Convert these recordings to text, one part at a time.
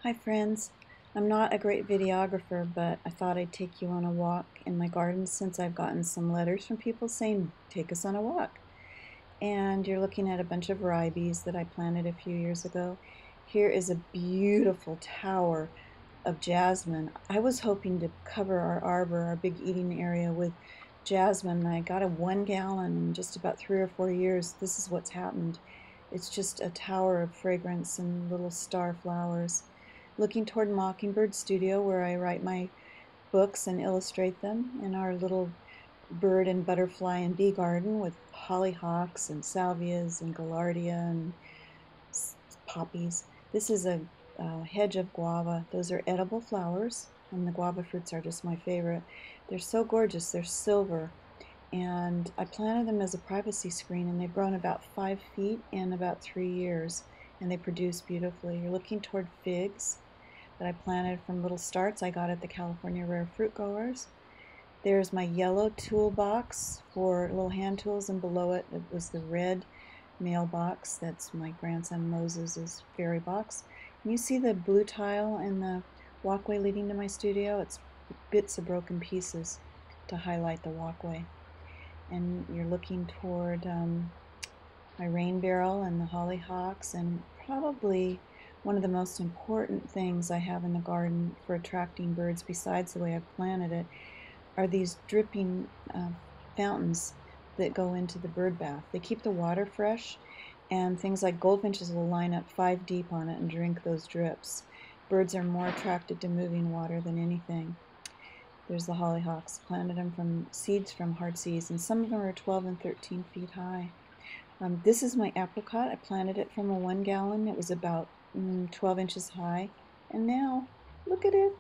Hi friends, I'm not a great videographer, but I thought I'd take you on a walk in my garden since I've gotten some letters from people saying, take us on a walk. And you're looking at a bunch of ribes that I planted a few years ago. Here is a beautiful tower of jasmine. I was hoping to cover our arbor, our big eating area, with jasmine. I got a 1 gallon in just about 3 or 4 years. This is what's happened. It's just a tower of fragrance and little star flowers. Looking toward Mockingbird Studio, where I write my books and illustrate them, in our little bird and butterfly and bee garden with hollyhocks and salvias and gaillardia and poppies. This is a hedge of guava. Those are edible flowers, and the guava fruits are just my favorite. They're so gorgeous. They're silver, and I planted them as a privacy screen, and they've grown about 5 feet in about 3 years, and they produce beautifully. You're looking toward figs that I planted from little starts I got at the California Rare Fruit Growers. There's my yellow toolbox for little hand tools, and below it was the red mailbox. That's my grandson Moses's fairy box. And you see the blue tile in the walkway leading to my studio? It's bits of broken pieces to highlight the walkway. And you're looking toward my rain barrel and the hollyhocks, and probably one of the most important things I have in the garden for attracting birds, besides the way I've planted it, are these dripping fountains that go into the bird bath. They keep the water fresh, and things like goldfinches will line up 5 deep on it and drink those drips. Birds are more attracted to moving water than anything. There's the hollyhocks. Planted them from seeds from hard seeds, and some of them are 12 and 13 feet high. This is my apricot. I planted it from a 1 gallon. It was about 12 inches high, and now look at it.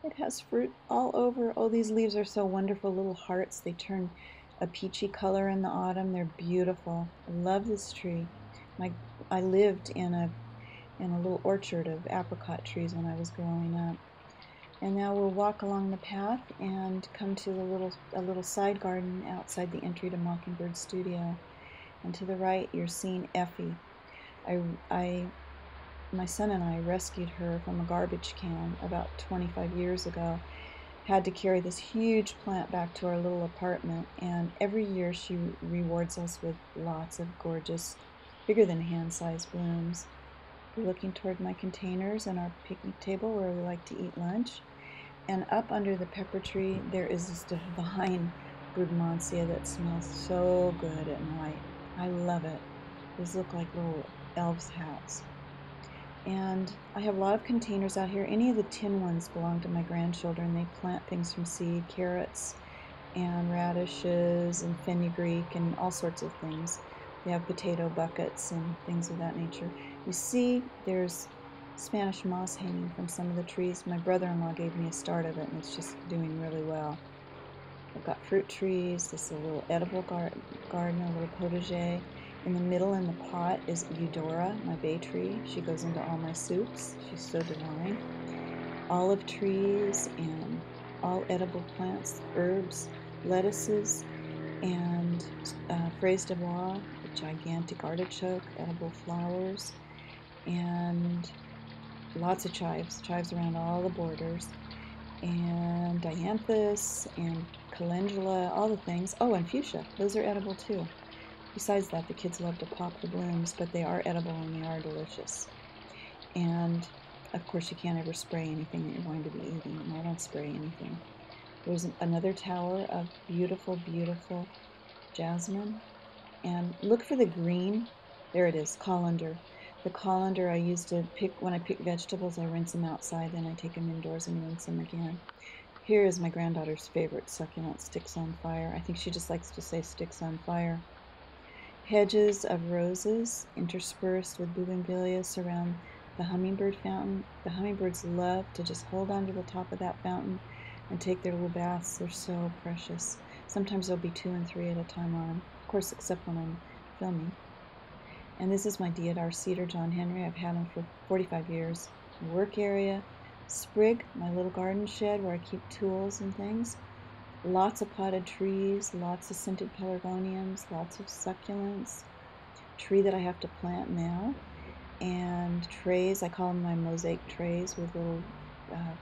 It has fruit all over. Oh, these leaves are so wonderful, little hearts. They turn a peachy color in the autumn. They're beautiful. I love this tree. I lived in a little orchard of apricot trees when I was growing up. And now we'll walk along the path and come to a little side garden outside the entry to Mockingbird Studio. And to the right, you're seeing Effie. My son and I rescued her from a garbage can about 25 years ago. Had to carry this huge plant back to our little apartment, and every year she rewards us with lots of gorgeous, bigger than hand-sized blooms. We're looking toward my containers and our picnic table where we like to eat lunch. And up under the pepper tree, there is this divine brugmansia that smells so good at night. I love it. These look like little elves' hats. And I have a lot of containers out here. Any of the tin ones belong to my grandchildren. They plant things from seed, carrots and radishes and fenugreek and all sorts of things. They have potato buckets and things of that nature. You see, there's Spanish moss hanging from some of the trees. My brother-in-law gave me a start of it, and it's just doing really well. I've got fruit trees. This is a little edible garden, a little potager. In the middle in the pot is Eudora, my bay tree. She goes into all my soups. She's so divine. Olive trees and all edible plants, herbs, lettuces, and fraise de bois, a gigantic artichoke, edible flowers, and lots of chives around all the borders, and dianthus and calendula, all the things. Oh, and fuchsia, those are edible too. Besides that, the kids love to pop the blooms, but they are edible and they are delicious. And of course, you can't ever spray anything that you're going to be eating, and I don't spray anything. There's another tower of beautiful, beautiful jasmine. And look for the green. There it is, colander. The colander I use to pick, when I pick vegetables, I rinse them outside, then I take them indoors and rinse them again. Here is my granddaughter's favorite succulent, sticks on fire. I think she just likes to say sticks on fire. Hedges of roses interspersed with bougainvillea surround the hummingbird fountain. The hummingbirds love to just hold on to the top of that fountain and take their little baths. They're so precious. Sometimes there'll be 2 and 3 at a time on them, of course, except when I'm filming. And this is my deodar cedar, John Henry. I've had him for 45 years. Work area, sprig, my little garden shed where I keep tools and things. Lots of potted trees, lots of scented pelargoniums, lots of succulents. Tree that I have to plant now. and trays. I call them my mosaic trays with little uh,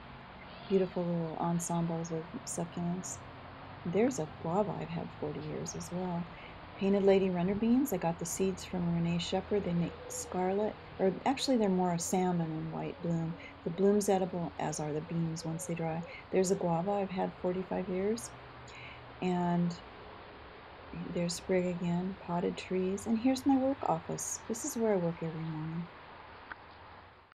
beautiful little ensembles of succulents. There's a guava I've had 40 years as well. Painted Lady Runner beans. I got the seeds from Renee Shepherd. They make scarlet, or actually they're more a salmon and white bloom. The bloom's edible, as are the beans once they dry. There's a guava I've had 45 years. And there's sprig again, potted trees. And here's my work office. This is where I work every morning.